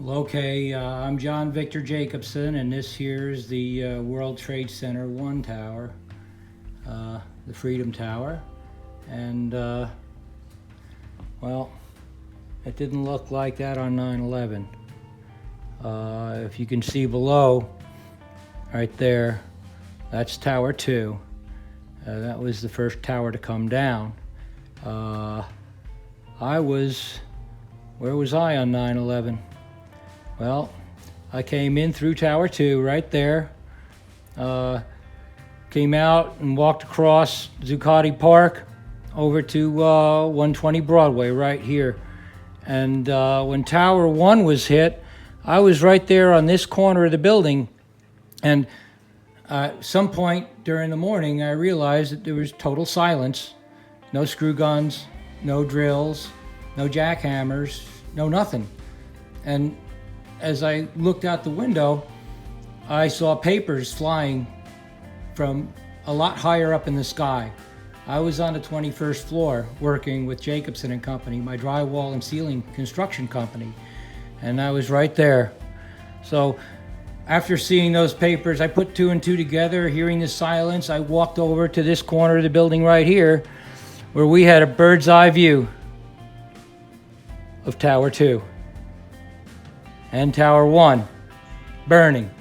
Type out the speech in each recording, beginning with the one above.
Okay, I'm John Victor Jacobson, and this here is the World Trade Center 1 tower, the Freedom Tower. And, well, it didn't look like that on 9/11. If you can see below, right there, that's Tower 2. That was the first tower to come down. Where was I on 9/11? Well, I came in through Tower 2 right there, came out and walked across Zuccotti Park over to 120 Broadway right here. And when Tower 1 was hit, I was right there on this corner of the building. And at some point during the morning, I realized that there was total silence. No screw guns, no drills, no jackhammers, no nothing. And as I looked out the window, I saw papers flying from a lot higher up in the sky. I was on the 21st floor working with Jacobson and Company, my drywall and ceiling construction company, and I was right there. So after seeing those papers, I put two and two together. Hearing the silence, I walked over to this corner of the building right here, where we had a bird's eye view of Tower 2 and Tower 1 burning.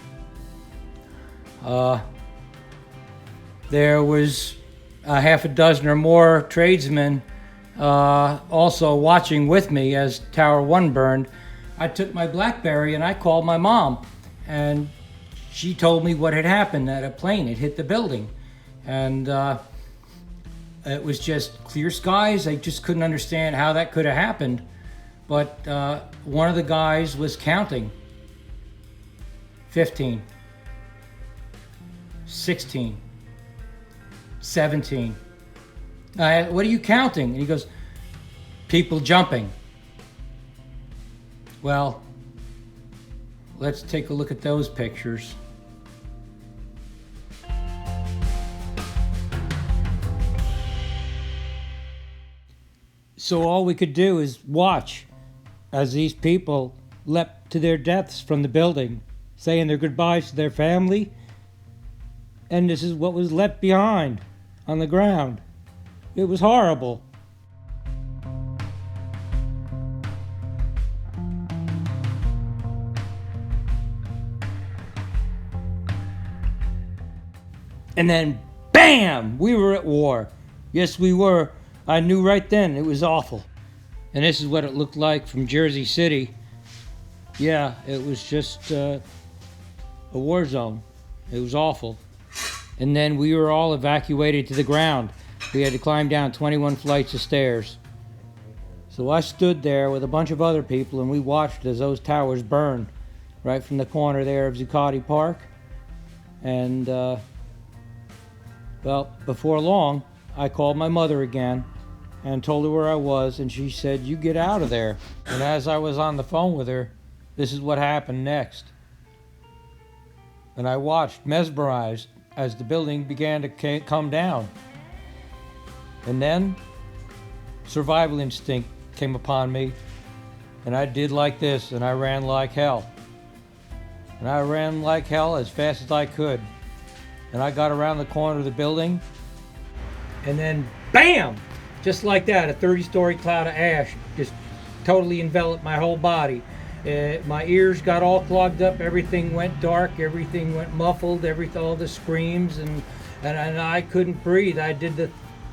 There was a half a dozen or more tradesmen also watching with me as Tower 1 burned. I took my BlackBerry and I called my mom, and she told me what had happened, that a plane had hit the building. And it was just clear skies. I just couldn't understand how that could have happened. But one of the guys was counting 15, 16, 17. What are you counting? And he goes, people jumping. Well, let's take a look at those pictures. So all we could do is watch as these people leapt to their deaths from the building, saying their goodbyes to their family, and this is what was left behind on the ground. It was horrible. And then, bam! We were at war. Yes, we were. I knew right then it was awful. And this is what it looked like from Jersey City. Yeah, it was just a war zone. It was awful. And then we were all evacuated to the ground. We had to climb down 21 flights of stairs. So I stood there with a bunch of other people, and we watched as those towers burned right from the corner there of Zuccotti Park. And, well, before long, I called my mother again and told her where I was, and she said, "You get out of there." And as I was on the phone with her, this is what happened next. And I watched, mesmerized, as the building began to come down. And then, survival instinct came upon me, and I did like this, and I ran like hell. And I ran like hell as fast as I could. And I got around the corner of the building, and then, bam! Just like that, a 30-story cloud of ash just totally enveloped my whole body. My ears got all clogged up, everything went dark, everything went muffled, all the screams, and I couldn't breathe. I did the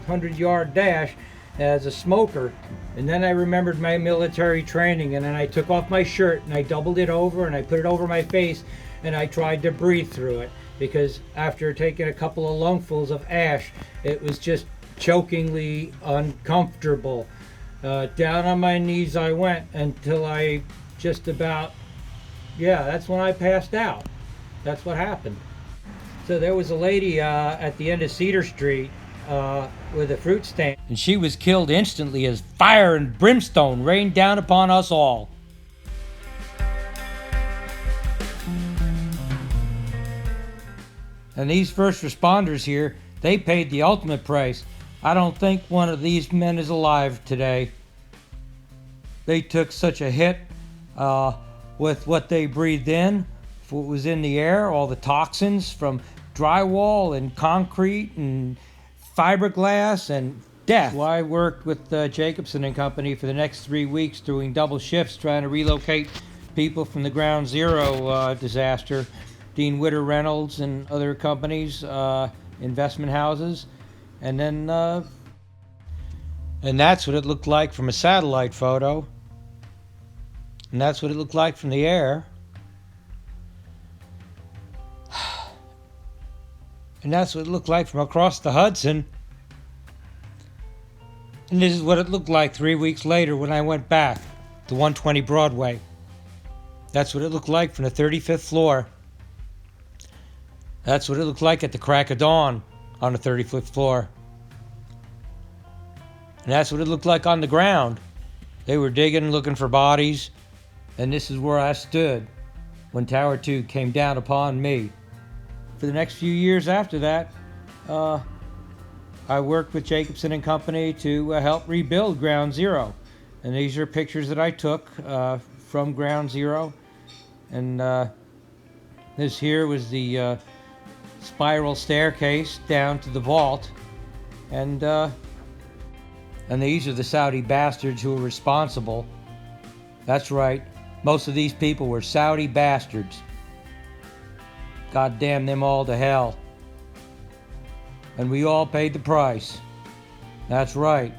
100-yard dash as a smoker, and then I remembered my military training, and then I took off my shirt, and I doubled it over, and I put it over my face, and I tried to breathe through it, because after taking a couple of lungfuls of ash, it was just chokingly uncomfortable. Down on my knees I went until I just about, that's when I passed out. That's what happened. So there was a lady at the end of Cedar Street with a fruit stand, and she was killed instantly as fire and brimstone rained down upon us all. And these first responders here, they paid the ultimate price. I don't think one of these men is alive today. They took such a hit. with what they breathed in, what was in the air, all the toxins from drywall and concrete and fiberglass and death. So I worked with Jacobson and Company for the next 3 weeks doing double shifts trying to relocate people from the Ground Zero disaster. Dean Witter Reynolds and other companies, investment houses. And then, and that's what it looked like from a satellite photo. And that's what it looked like from the air. And that's what it looked like from across the Hudson. And this is what it looked like 3 weeks later when I went back to 120 Broadway. That's what it looked like from the 35th floor. That's what it looked like at the crack of dawn on the 35th floor. And that's what it looked like on the ground. They were digging, looking for bodies. And this is where I stood when Tower 2 came down upon me. For the next few years after that, I worked with Jacobson and Company to help rebuild Ground Zero. And these are pictures that I took from Ground Zero. And this here was the spiral staircase down to the vault. And these are the Saudi bastards who were responsible. That's right. Most of these people were Saudi bastards. God damn them all to hell. And we all paid the price. That's right.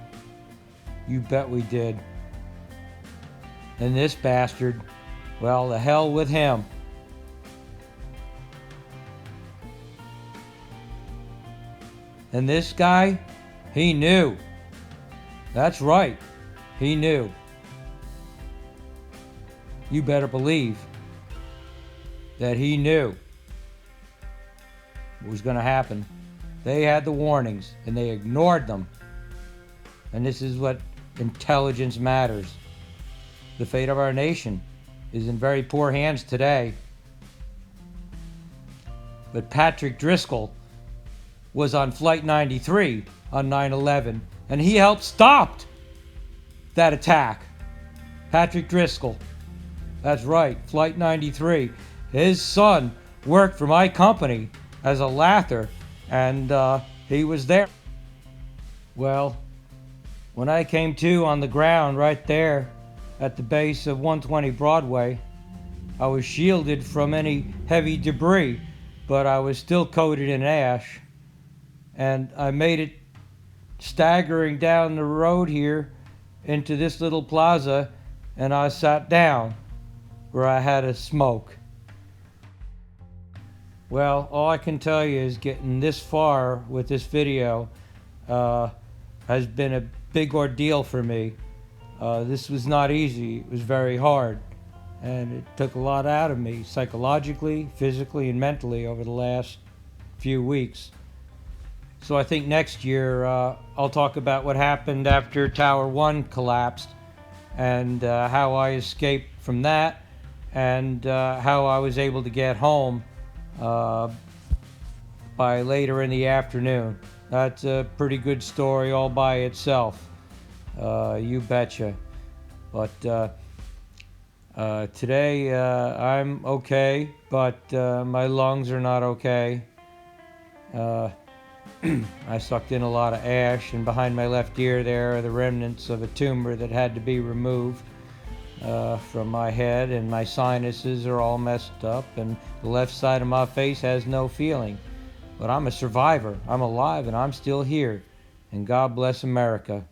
You bet we did. And this bastard, well, the hell with him. And this guy, he knew. That's right. He knew. You better believe that he knew what was going to happen. They had the warnings and they ignored them. And this is what intelligence matters. The fate of our nation is in very poor hands today. But Patrick Driscoll was on Flight 93 on 9/11, and he helped stop that attack. Patrick Driscoll. That's right, Flight 93. His son worked for my company as a lather, and he was there. Well, when I came to on the ground right there at the base of 120 Broadway, I was shielded from any heavy debris, but I was still coated in ash. And I made it staggering down the road here into this little plaza, and I sat down where I had a smoke. Well, all I can tell you is getting this far with this video has been a big ordeal for me. This was not easy. It was very hard. And it took a lot out of me, psychologically, physically, and mentally over the last few weeks. So I think next year I'll talk about what happened after Tower 1 collapsed and how I escaped from that and how I was able to get home by later in the afternoon. That's a pretty good story all by itself. You betcha. But today I'm okay, but my lungs are not okay. I sucked in a lot of ash, and behind my left ear there are the remnants of a tumor that had to be removed from my head, and my sinuses are all messed up, and the left side of my face has no feeling. But I'm a survivor. I'm alive, and I'm still here. And God bless America.